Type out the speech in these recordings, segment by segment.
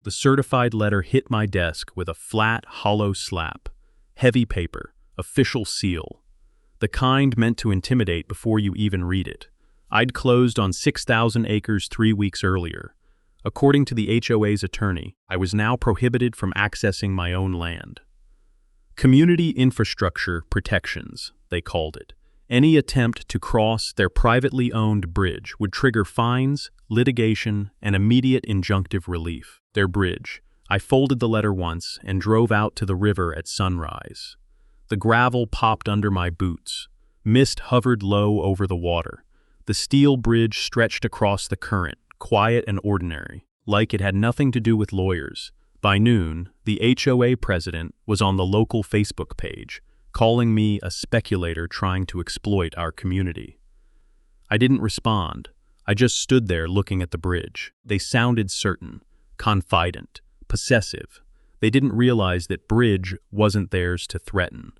The certified letter hit my desk with a flat, hollow slap. Heavy paper, official seal. The kind meant to intimidate before you even read it. I'd closed on 6,000 acres 3 weeks earlier. According to the HOA's attorney, I was now prohibited from accessing my own land. Community infrastructure protections, they called it. Any attempt to cross their privately owned bridge would trigger fines, litigation, and immediate injunctive relief. Their bridge. I folded the letter once and drove out to the river at sunrise. The gravel popped under my boots. Mist hovered low over the water. The steel bridge stretched across the current, quiet and ordinary, like it had nothing to do with lawyers. By noon, the HOA president was on the local Facebook page, calling me a speculator trying to exploit our community. I didn't respond. I just stood there looking at the bridge. They sounded certain, confident, possessive. They didn't realize that bridge wasn't theirs to threaten.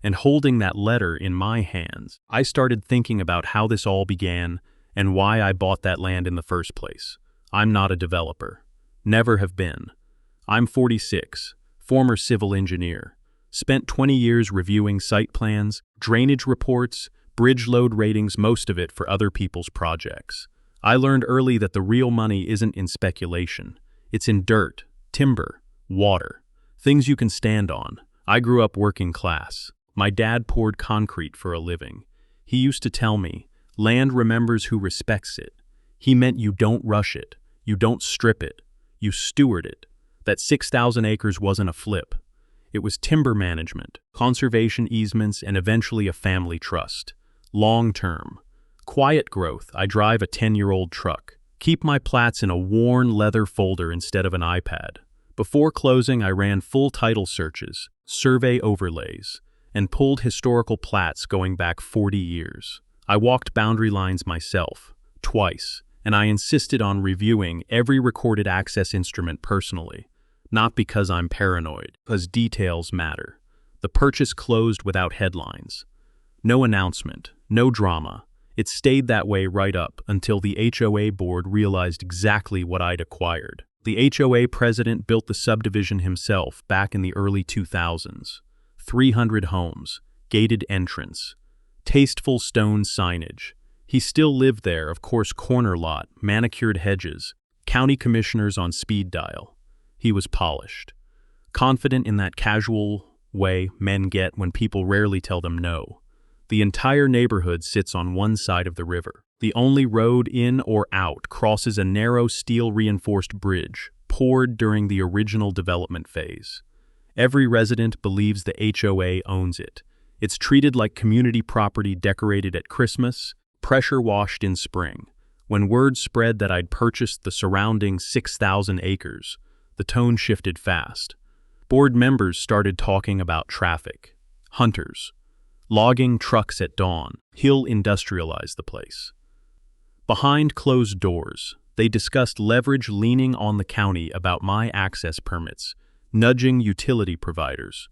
And holding that letter in my hands, I started thinking about how this all began and why I bought that land in the first place. I'm not a developer. Never have been. I'm 46, former civil engineer. Spent 20 years reviewing site plans, drainage reports, bridge load ratings, most of it for other people's projects. I learned early that the real money isn't in speculation. It's in dirt, timber, water, things you can stand on. I grew up working class. My dad poured concrete for a living. He used to tell me, land remembers who respects it. He meant you don't rush it, you don't strip it, you steward it. That 6,000 acres wasn't a flip. It was timber management, conservation easements, and eventually a family trust. Long-term. Quiet growth. I drive a 10-year-old truck. Keep my plats in a worn leather folder instead of an iPad. Before closing, I ran full title searches, survey overlays, and pulled historical plats going back 40 years. I walked boundary lines myself, twice, and I insisted on reviewing every recorded access instrument personally. Not because I'm paranoid, because details matter. The purchase closed without headlines. No announcement, no drama. It stayed that way right up until the HOA board realized exactly what I'd acquired. The HOA president built the subdivision himself back in the early 2000s. 300 homes, gated entrance, tasteful stone signage. He still lived there, of course, corner lot, manicured hedges, county commissioners on speed dial. He was polished, confident in that casual way men get when people rarely tell them no. The entire neighborhood sits on one side of the river. The only road in or out crosses a narrow steel-reinforced bridge, poured during the original development phase. Every resident believes the HOA owns it. It's treated like community property decorated at Christmas, pressure washed in spring. When word spread that I'd purchased the surrounding 6,000 acres, the tone shifted fast. Board members started talking about traffic, hunters, logging trucks at dawn. He'll industrialize the place. Behind closed doors, they discussed leverage leaning on the county about my access permits, nudging utility providers,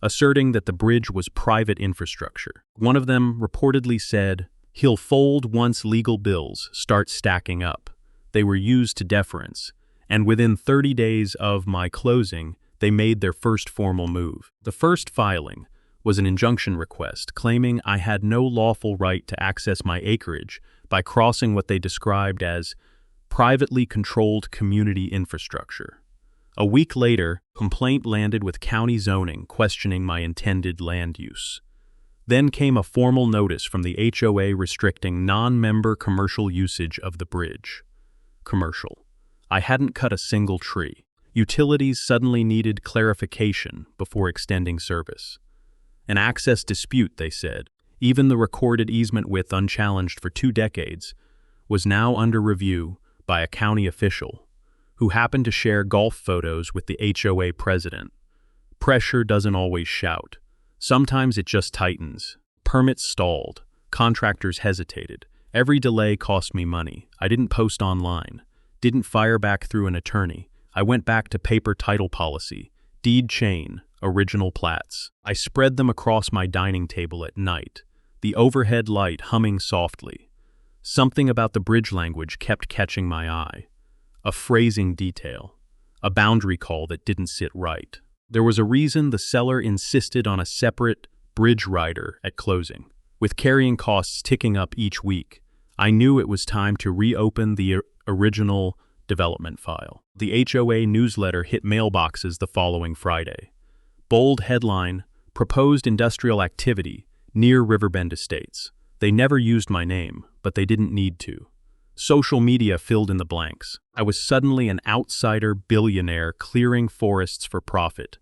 asserting that the bridge was private infrastructure. One of them reportedly said, "He'll fold once legal bills start stacking up." They were used to deference, and within 30 days of my closing, they made their first formal move. The first filing was an injunction request claiming I had no lawful right to access my acreage by crossing what they described as privately controlled community infrastructure. A week later, complaint landed with county zoning questioning my intended land use. Then came a formal notice from the HOA restricting non-member commercial usage of the bridge. Commercial. I hadn't cut a single tree. Utilities suddenly needed clarification before extending service. An access dispute, they said, even the recorded easement width unchallenged for 2 decades, was now under review by a county official who happened to share golf photos with the HOA president. Pressure doesn't always shout. Sometimes it just tightens. Permits stalled. Contractors hesitated. Every delay cost me money. I didn't post online. Didn't fire back through an attorney. I went back to paper title policy, deed chain, original plats. I spread them across my dining table at night, the overhead light humming softly. Something about the bridge language kept catching my eye. A phrasing detail. a boundary call that didn't sit right. There was a reason the seller insisted on a separate bridge rider at closing. With carrying costs ticking up each week, I knew it was time to reopen the original development file. The HOA newsletter hit mailboxes the following Friday. Bold headline, Proposed Industrial Activity Near Riverbend Estates. They never used my name, but they didn't need to. Social media filled in the blanks. I was suddenly an outsider billionaire clearing forests for profit.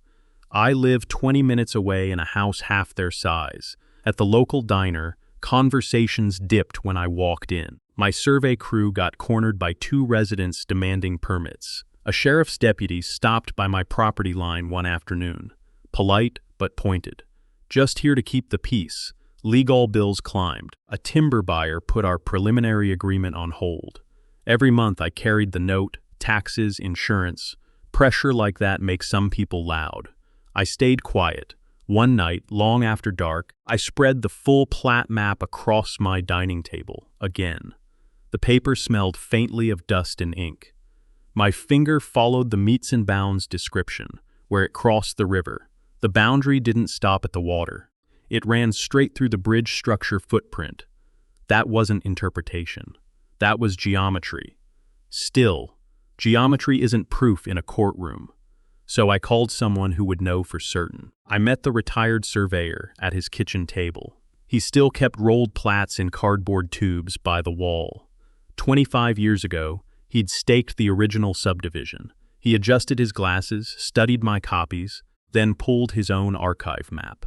I live 20 minutes away in a house half their size. At the local diner, conversations dipped when I walked in. My survey crew got cornered by 2 residents demanding permits. A sheriff's deputy stopped by my property line one afternoon. Polite but pointed. Just here to keep the peace. Legal bills climbed. A timber buyer put our preliminary agreement on hold. Every month I carried the note, taxes, insurance. Pressure like that makes some people loud. I stayed quiet. One night, long after dark, I spread the full plat map across my dining table, again. The paper smelled faintly of dust and ink. My finger followed the meets and bounds description, where it crossed the river. The boundary didn't stop at the water. It ran straight through the bridge structure footprint. That wasn't interpretation. That was geometry. Still, geometry isn't proof in a courtroom. So I called someone who would know for certain. I met the retired surveyor at his kitchen table. He still kept rolled plats in cardboard tubes by the wall. 25 years ago, he'd staked the original subdivision. He adjusted his glasses, studied my copies, then pulled his own archive map.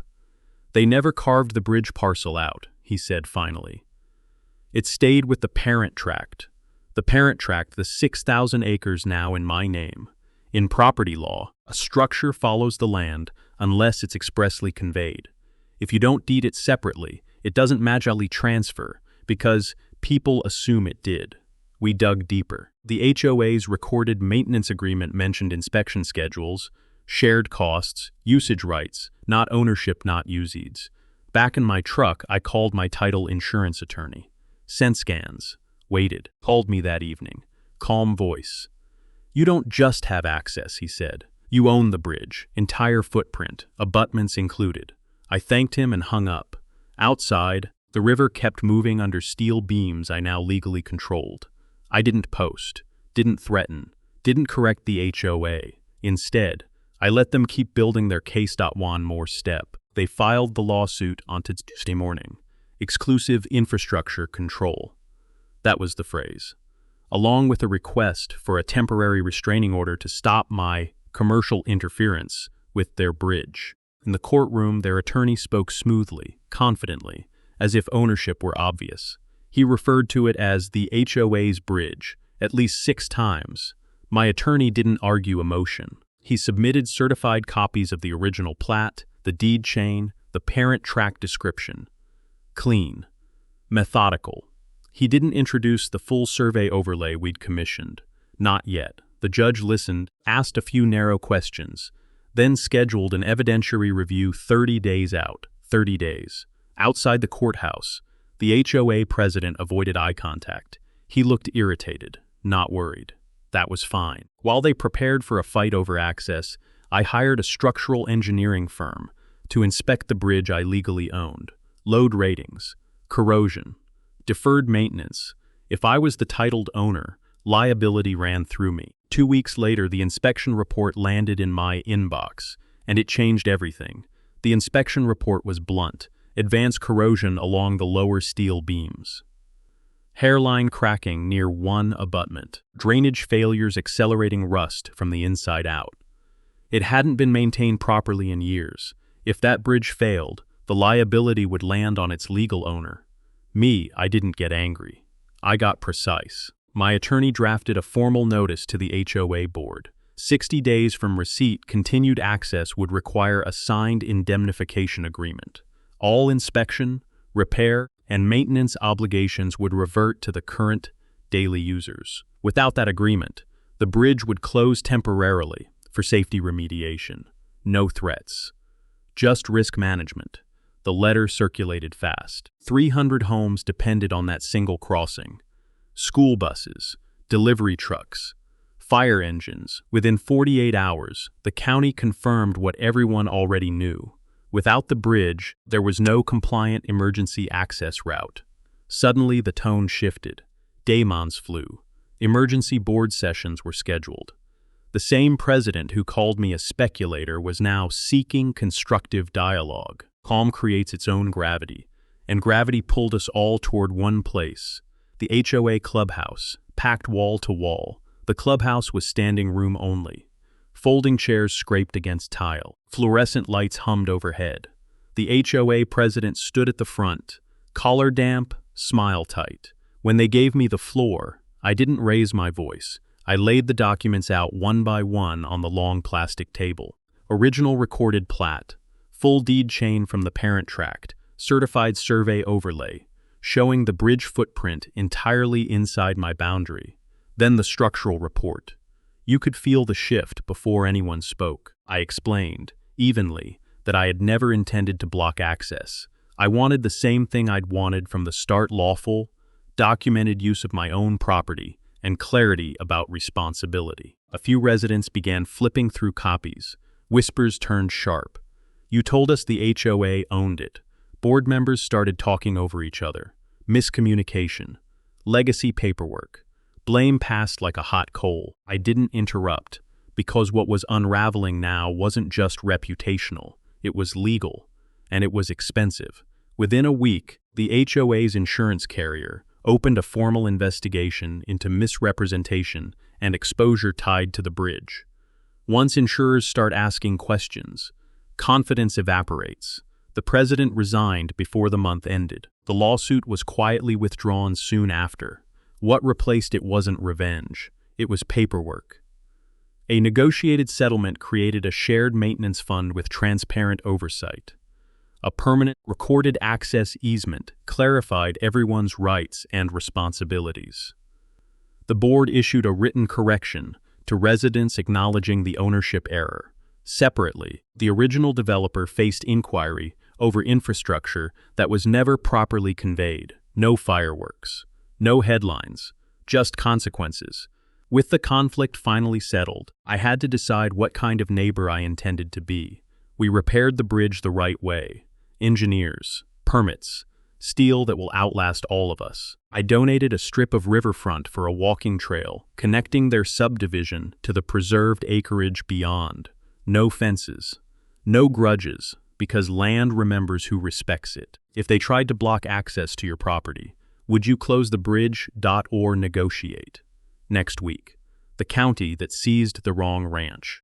They never carved the bridge parcel out, he said finally. It stayed with the parent tract. The parent tract, the 6,000 acres now in my name. In property law, a structure follows the land unless it's expressly conveyed. If you don't deed it separately, it doesn't magically transfer because people assume it did. We dug deeper. The HOA's recorded maintenance agreement mentioned inspection schedules, shared costs, usage rights, not ownership, not useeds. Back in my truck, I called my title insurance attorney. Sent scans. Waited. Called me that evening. Calm voice. You don't just have access, he said. You own the bridge, entire footprint, abutments included. I thanked him and hung up. Outside, the river kept moving under steel beams I now legally controlled. I didn't post, didn't threaten, didn't correct the HOA. Instead, I let them keep building their case. One more step. They filed the lawsuit on Tuesday morning. Exclusive infrastructure control. That was the phrase. Along with a request for a temporary restraining order to stop my commercial interference with their bridge. In the courtroom, their attorney spoke smoothly, confidently, as if ownership were obvious. He referred to it as the HOA's bridge, at least 6 times. My attorney didn't argue emotion. He submitted certified copies of the original plat, the deed chain, the parent tract description. Clean. Methodical. He didn't introduce the full survey overlay we'd commissioned. Not yet. The judge listened, asked a few narrow questions, then scheduled an evidentiary review 30 days out. 30 days. Outside the courthouse, the HOA president avoided eye contact. He looked irritated, not worried. That was fine. While they prepared for a fight over access, I hired a structural engineering firm to inspect the bridge I legally owned. Load ratings, corrosion, deferred maintenance. If I was the titled owner, liability ran through me. 2 weeks later, the inspection report landed in my inbox, and it changed everything. The inspection report was blunt. Advanced corrosion along the lower steel beams. Hairline cracking near one abutment. Drainage failures accelerating rust from the inside out. It hadn't been maintained properly in years. If that bridge failed, the liability would land on its legal owner. Me, I didn't get angry. I got precise. My attorney drafted a formal notice to the HOA board. 60 days from receipt, continued access would require a signed indemnification agreement. All inspection, repair, and maintenance obligations would revert to the current daily users. Without that agreement, the bridge would close temporarily for safety remediation. No threats. Just risk management. The letter circulated fast. 300 homes depended on that single crossing. School buses, delivery trucks, Fire engines. Within 48 hours, the county confirmed what everyone already knew. Without the bridge, there was no compliant emergency access route. Suddenly, the tone shifted. Daemons flew. Emergency board sessions were scheduled. The same president who called me a speculator was now seeking constructive dialogue. Calm creates its own gravity, and gravity pulled us all toward one place. The HOA clubhouse, packed wall to wall. The clubhouse was standing room only. Folding chairs scraped against tile. Fluorescent lights hummed overhead. The HOA president stood at the front, collar damp, smile tight. When they gave me the floor, I didn't raise my voice. I laid the documents out one by one on the long plastic table. Original recorded plat, full deed chain from the parent tract, certified survey overlay, showing the bridge footprint entirely inside my boundary. Then the structural report. You could feel the shift before anyone spoke. I explained, evenly, that I had never intended to block access. I wanted the same thing I'd wanted from the start: lawful, documented use of my own property, and clarity about responsibility. A few residents began flipping through copies. Whispers turned sharp. You told us the HOA owned it. Board members started talking over each other. Miscommunication. Legacy paperwork. Blame passed like a hot coal. I didn't interrupt, because what was unraveling now wasn't just reputational, it was legal, and it was expensive. Within a week, the HOA's insurance carrier opened a formal investigation into misrepresentation and exposure tied to the bridge. Once insurers start asking questions, confidence evaporates. The president resigned before the month ended. The lawsuit was quietly withdrawn soon after. What replaced it wasn't revenge, it was paperwork. A negotiated settlement created a shared maintenance fund with transparent oversight. A permanent, recorded access easement clarified everyone's rights and responsibilities. The board issued a written correction to residents acknowledging the ownership error. Separately, the original developer faced inquiry over infrastructure that was never properly conveyed. No fireworks. No headlines, just consequences. With the conflict finally settled, I had to decide what kind of neighbor I intended to be. We repaired the bridge the right way. Engineers, permits, steel that will outlast all of us. I donated a strip of riverfront for a walking trail, connecting their subdivision to the preserved acreage beyond. No fences, no grudges, because land remembers who respects it. If they tried to block access to your property, would you close the bridge or negotiate? Next week, the county that seized the wrong ranch.